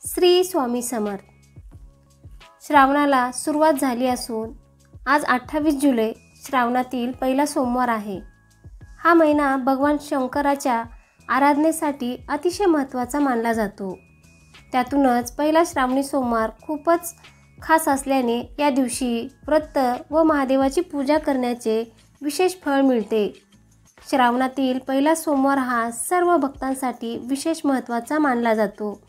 श्री स्वामी समर्थ. श्रावणाला सुरुवात झाली असून आज 28 जुलै श्रावणातील पहिला सोमवार आहे. हा महिना भगवान शंकराच्या आराधनेसाठी अतिशय महत्त्वाचा मानला जातो. त्यातूनच पहिला श्रावणी सोमवार खूपच खास असल्याने या दिवशी व्रत व महादेवाची पूजा करण्याचे विशेष फळ मिळते. श्रावणातील पहिला सोमवार हा सर्व भक्तांसाठी विशेष महत्त्वाचा मानला जातो.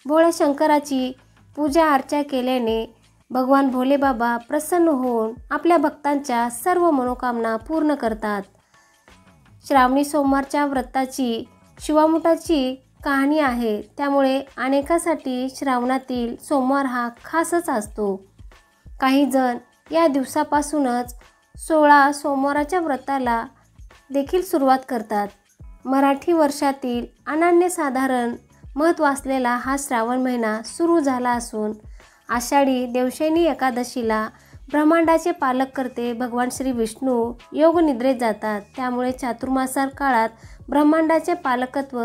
भोळ्या शंकराची पूजा अर्चा केल्याने भगवान भोले बाबा प्रसन्न होऊन आपल्या भक्तांच्या सर्व मनोकामना पूर्ण करतात. श्रावणी सोमवारच्या व्रताची शिवामुठाची कहाणी आहे, त्यामुळे अनेकांसाठी श्रावणातील सोमवार हा खासच असतो. काही जण या दिवसापासूनच 16 सोमवाराच्या व्रताला देखील सुरुवात करतात. मराठी वर्षातील अनन्यसाधारण महत्त्व असलेला हा श्रावण महिना सुरू झाला असून आषाढी देवशयनी एकादशीला ब्रह्मांडाचे पालककर्ते भगवान श्री विष्णू योग निद्रेत जातात. त्यामुळे चातुर्मासार काळात ब्रह्मांडाचे पालकत्व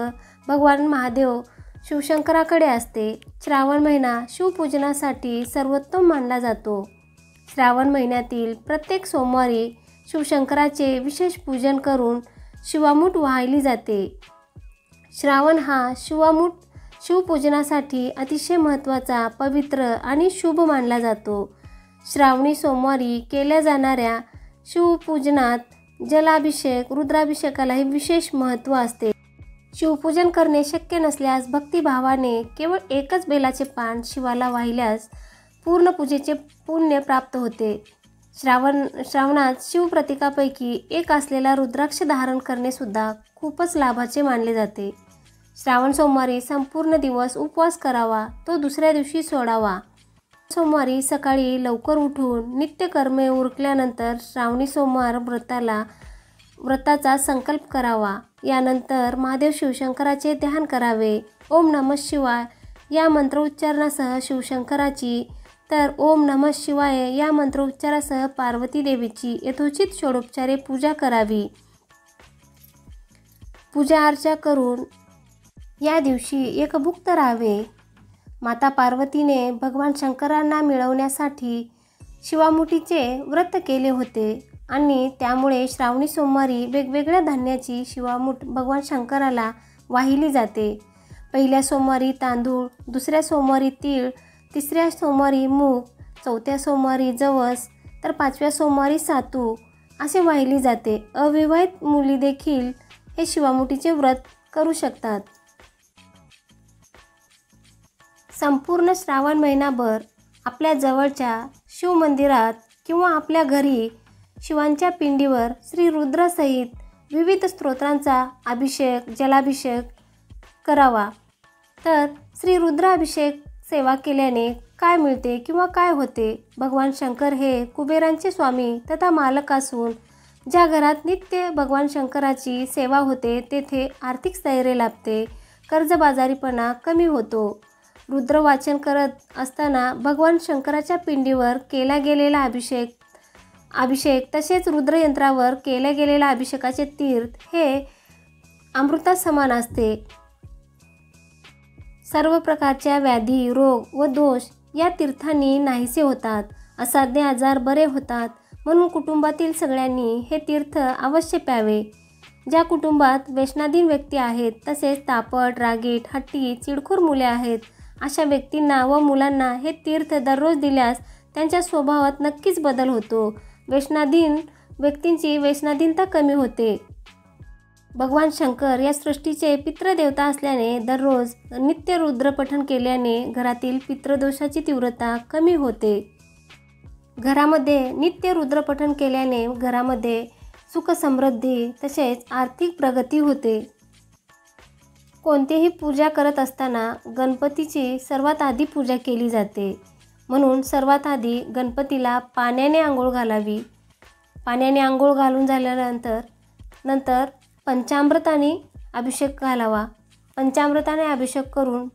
भगवान महादेव शिवशंकराकडे असते. श्रावण महिना शिवपूजनासाठी सर्वोत्तम मानला जातो. श्रावण महिन्यातील प्रत्येक सोमवारी शिवशंकराचे विशेष पूजन करून शिवामूठ वाहिली जाते. श्रावण हा शिवपूजनासाठी अतिशय महत्त्वाचा, पवित्र आणि शुभ मानला जातो. श्रावणी सोमवारी केल्या जाणाऱ्या शिवपूजनात जलाभिषेक, रुद्राभिषेकालाही विशेष महत्त्व असते. शिवपूजन करणे शक्य नसल्यास भक्तिभावाने केवळ एकच बेलाचे पान शिवाला वाहिल्यास पूर्ण पूजेचे पुण्य प्राप्त होते. श्रावणात शिवप्रतीकापैकी एक असलेला रुद्राक्ष धारण करणे सुद्धा खूपच लाभाचे मानले जाते. श्रावण सोमवारी संपूर्ण दिवस उपवास करावा, तो दुसऱ्या दिवशी सोडावा. सोमवारी सकाळी लवकर उठून नित्यकर्मे उरकल्यानंतर श्रावणी सोमवार व्रताचा संकल्प करावा. यानंतर महादेव शिवशंकराचे ध्यान करावे. ओम नमः शिवाय या मंत्रोच्चारणासह शिवशंकराची तर ओम नमः शिवाय या मंत्रोच्चारासह पार्वती देवीची यथोचित षोडोपचारे पूजा करावी. पूजा अर्चा करून या दिवशी एकभुक्त राहावे. माता पार्वतीने भगवान शंकरांना मिळवण्यासाठी शिवामुठीचे व्रत केले होते आणि त्यामुळे श्रावणी सोमवारी वेगवेगळ्या धान्याची शिवामुठ भगवान शंकराला वाहिली जाते. पहिल्या सोमवारी तांदूळ, दुसऱ्या सोमवारी तीळ, तिसऱ्या सोमवारी मूग, चौथ्या सोमवारी जवस तर 5व्या सोमवारी सातू असे वाहिली जाते. अविवाहित मुली देखील हे शिवामुठीचे व्रत करू शकतात. संपूर्ण श्रावण महिनाभर आपल्या जवळच्या शिवमंदिरात किंवा आपल्या घरी शिवांच्या पिंडीवर श्री रुद्रसहित विविध स्तोत्रांचा अभिषेक, जलाभिषेक करावा. तर श्री रुद्राभिषेक सेवा केल्याने काय मिळते किंवा काय होते? भगवान शंकर हे कुबेरांचे स्वामी तथा मालक असून ज्या घरात नित्य भगवान शंकराची सेवा होते तेथे आर्थिक स्थैर्य लाभते, कर्जबाजारीपणा कमी होतो. रुद्रवाचन करत असताना भगवान शंकराच्या पिंडीवर केला गेलेला अभिषेक तसेच रुद्रयंत्रावर केल्या गेलेल्या अभिषेकाचे तीर्थ हे अमृता समान असते. सर्व प्रकारच्या व्याधी, रोग व दोष या तीर्थांनी नाहीसे होतात. असाध्य आजार बरे होतात. म्हणून कुटुंबातील सगळ्यांनी हे तीर्थ अवश्य प्यावे. ज्या कुटुंबात व्यसनाधीन व्यक्ती आहेत, तसेच तापट, रागीट, हट्टी, चिडखोर मुले आहेत, अशा व्यक्तींना व मुलांना हे तीर्थ दररोज दिल्यास त्यांच्या स्वभावात नक्कीच बदल होतो. व्यसनाधीन व्यक्तींची व्यसनाधीनता कमी होते. भगवान शंकर या सृष्टीचे पितृदेवता असल्याने दररोज नित्य रुद्रपठण केल्याने घरातील पितृदोषाची तीव्रता कमी होते. घरामध्ये नित्य रुद्रपठण केल्याने घरामध्ये सुख समृद्धी तसेच आर्थिक प्रगती होते. कोणतीही पूजा करत असताना गणपतीची सर्वात आधी पूजा केली जाते. म्हणून सर्वात आधी गणपतीला पाण्याने आंघोळ घालावी. पाण्याने आंघोळ घालून झाल्यानंतर पंचामृताने अभिषेक घालावा. पंचामृताने अभिषेक करून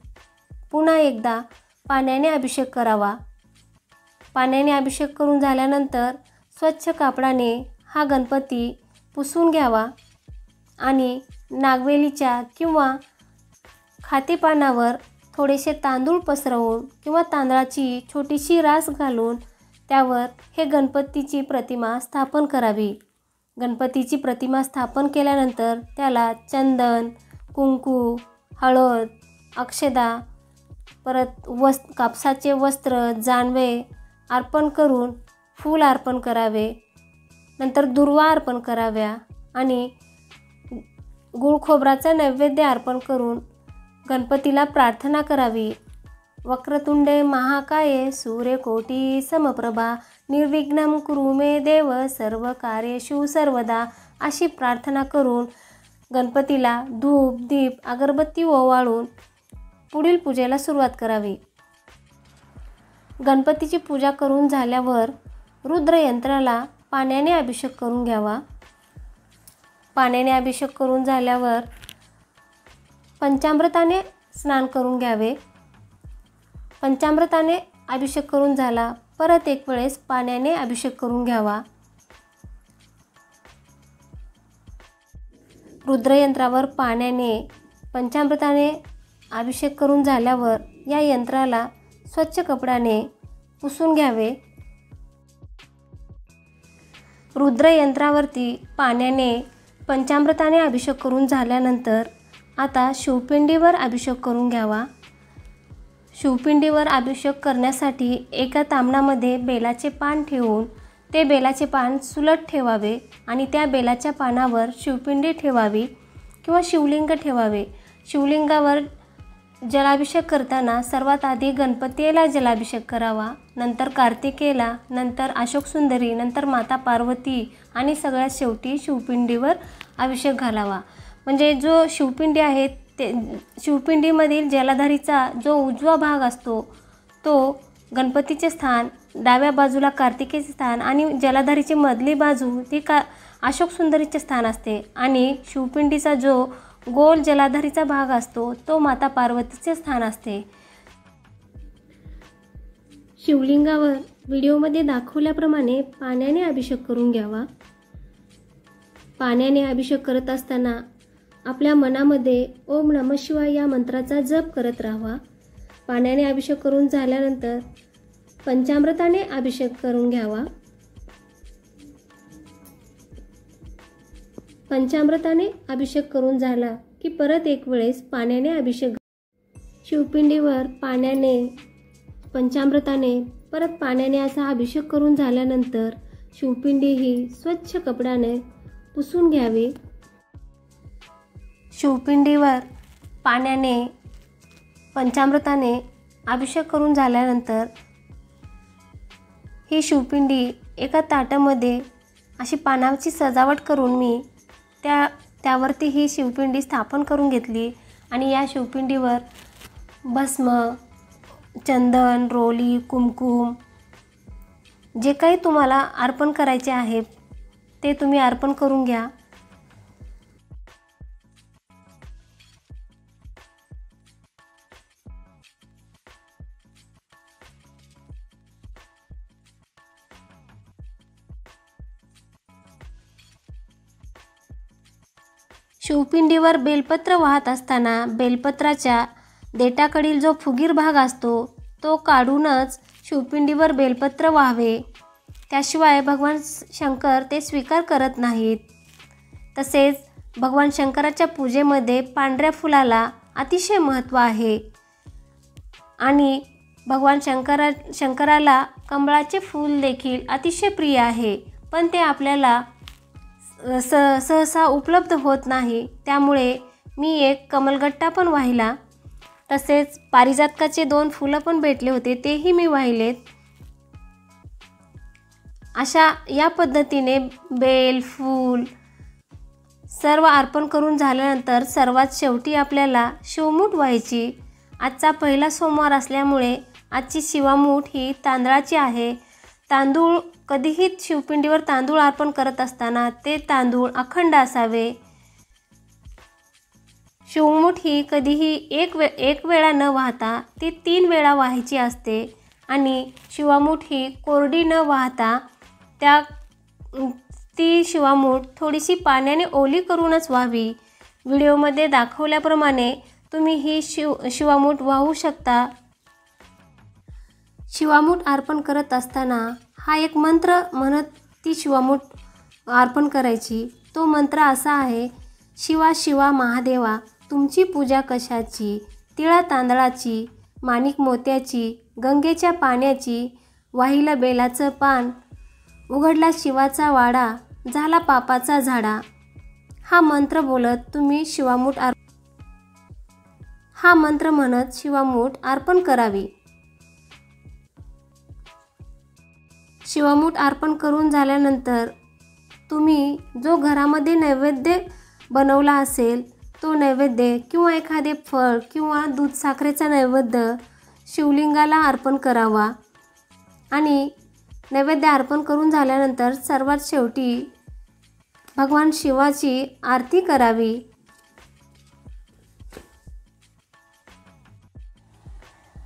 पुन्हा एकदा पाण्याने अभिषेक करावा. पाण्याने अभिषेक करून झाल्यानंतर स्वच्छ कापडाने हा गणपती पुसून घ्यावा आणि नागवेलीच्या किंवा खातेपानावर थोडेसे तांदूळ पसरवून किंवा तांदळाची छोटीशी रास घालून त्यावर हे गणपतीची प्रतिमा स्थापन करावी। गणपतीची प्रतिमा स्थापन केल्यानंतर त्याला चंदन, कुंकू, हळद, अक्षदा, परत कापसाचे वस्त्र, जानवे अर्पण करून फूल अर्पण करावे। नंतर दुर्वा अर्पण कराव्या आणि गुळ खोबराचा नैवेद्य अर्पण करून गणपतीला प्रार्थना करावी। वक्रतुंडे महाकाये सूर्यकोटी समप्रभा निर्विघ्नं कुरु मे देव सर्व कार्येषु सर्वदा अशी प्रार्थना करून गणपतीला धूप, दीप, अगरबत्ती ओवाळून पुढील पूजेला सुरुवात करावी। गणपतीची पूजा करून झाल्यावर रुद्रयंत्राला पाण्याने अभिषेक करून घ्यावा। पाण्याने अभिषेक करून झाल्यावर पंचामृताने स्नान करून घ्यावे। पंचामृताने अभिषेक करून झाला परत एक वेळेस पाण्याने अभिषेक करून घ्यावा। रुद्रयंत्रावर पाण्याने पंचामृताने अभिषेक करून झाल्यावर या यंत्राला स्वच्छ कपड्याने पुसून घ्यावे। रुद्रयंत्रावरती पाण्याने पंचामृताने अभिषेक करून झाल्यानंतर आता शिवपिंडीवर अभिषेक करून घ्यावा। शिवपिंडीवर अभिषेक करण्यासाठी एका तामणामध्ये बेलाचे पान ठेवून ते बेलाचे पान सुलट ठेवावे आणि त्या बेलाच्या पानावर शिवपिंडी ठेवावी किंवा शिवलिंग ठेवावे। शिवलिंगावर जलाभिषेक करताना सर्वात आधी गणपतीला जलाभिषेक करावा, नंतर कार्तिकेला, नंतर अशोकसुंदरी, नंतर माता पार्वती आणि सगळ्यात शेवटी शिवपिंडीवर अभिषेक घालावा। म्हणजे जो शिवपिंडी आहे ते शिवपिंडीमधील जलाधारीचा जो उजवा भाग असतो तो गणपतीचे स्थान, डाव्या बाजूला कार्तिकेचे स्थान आणि जलाधारीची मधली बाजू ती अशोकसुंदरीचे स्थान असते आणि शिवपिंडीचा जो गोल जलाधारीचा भाग असतो तो माता पार्वतीचे स्थान असते। शिवलिंगावर व्हिडिओमध्ये दाखवल्याप्रमाणे पाण्याने अभिषेक करून घ्यावा। पाण्याने अभिषेक करत असताना आपल्या मनामध्ये ओम नमः शिवाय या मंत्राचा जप करत राहावा। पाण्याने अभिषेक करून झाल्यानंतर पंचामृताने अभिषेक करून घ्यावा। पंचामृताने अभिषेक करून झाला की परत एक वेळेस पाण्याने अभिषेक। शिवपिंडीवर पाण्याने, पंचामृताने, परत पाण्याने असा अभिषेक करून झाल्यानंतर शिवपिंडी ही स्वच्छ कपड्याने पुसून घ्यावी। शिवपिंडीवर पाण्याने, पंचामृताने अभिषेक करून झाल्यानंतर ही शिवपिंडी एका ताटामध्ये अशी पानाची सजावट करून मी त्यावरती ही शिवपिंडी स्थापन करून घेतली आणि या शिवपिंडीवर भस्म, चंदन, रोली, कुमकुम जे काही तुम्हाला अर्पण करायचे आहे ते तुम्ही अर्पण करून घ्या। शिवपिंडीवर बेलपत्र वाहत असताना बेलपत्राच्या देठाकडील जो फुगीर भाग असतो तो काढूनच शिवपिंडीवर बेलपत्र वाहावे, त्याशिवाय भगवान शंकर ते स्वीकार करत नाहीत। तसेच भगवान शंकराच्या पूजेमध्ये पांढऱ्या फुलाला अतिशय महत्त्व आहे आणि भगवान शंकराला कमळाचे फूल देखील अतिशय प्रिय आहे, पण ते आपल्याला सहसा उपलब्ध होत नाही, त्यामुळे मी एक कमलगट्टा पण वाहिला। तसेच पारिजातकाचे 2 फुलं पण भेटले होते, तेही मी वाहिलेत। अशा या पद्धतीने बेल, फूल सर्व अर्पण करून झाल्यानंतर सर्वात शेवटी आपल्याला शिवमूठ व्हायची। आजचा पहिला सोमवार असल्यामुळे आजची शिवमूठ ही तांदळाची आहे। तांदूळ कधीही शिवपिंडीवर तांदूळ अर्पण करत असताना ते तांदूळ अखंड असावे। शिवमूठ ही कधीही एक वेळा न वाहता ती 3 वेळा वाहायची असते आणि शिवमूठ ही कोरडी न वाहता ती शिवमूठ थोडीशी पाण्याने ओली करूनच व्हावी। व्हिडिओमध्ये दाखवल्याप्रमाणे तुम्ही ही शिवामूठ वाहू शकता। शिवामूठ अर्पण करत असताना हा एक मंत्र म्हणत ती शिवामूठ अर्पण करायची। तो मंत्र असा आहे, शिवा शिवा महादेवा तुमची पूजा कशाची, तिळा तांदळाची, माणिक मोत्याची, गंगेच्या पाण्याची, वाहिलं बेलाचं पान, उघडला शिवाचा वाडा, झाला पापाचा झाडा। हा मंत्र बोलत तुम्ही हा मंत्र म्हणत शिवामूठ अर्पण करावी। शिवामूठ अर्पण करून झाल्यानंतर तुम्ही जो घरामध्ये नैवेद्य बनवला असेल तो नैवेद्य किंवा एखादे फळ किंवा दूध साखरेचा नैवेद्य शिवलिंगाला अर्पण करावा। आणि नैवेद्य अर्पण करून झाल्यानंतर सर्वात शेवटी भगवान शिवाची आरती करावी।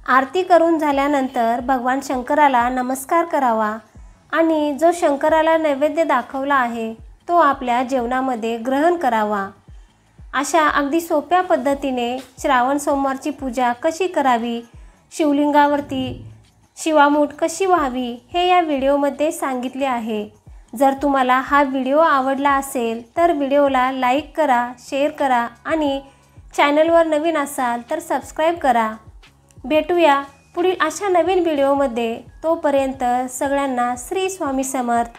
आरती करून झाल्यानंतर भगवान शंकराला नमस्कार करावा आणि जो शंकराला नैवेद्य दाखवला आहे तो आपल्या जेवणामध्ये ग्रहण करावा। अशा अगदी सोप्या पद्धतीने श्रावण सोमवारची पूजा कशी करावी, शिवलिंगावरती शिवामूठ कशी व्हावी हे या व्हिडिओमध्ये सांगितले आहे। जर तुम्हाला हा व्हिडिओ आवडला असेल तर व्हिडिओला लाईक करा, शेअर करा आणि चॅनलवर नवीन असाल तर सबस्क्राईब करा। भेटूया पुढील अशा नवीन व्हिडिओमध्ये। तोपर्यंत सगळ्यांना श्री स्वामी समर्थ।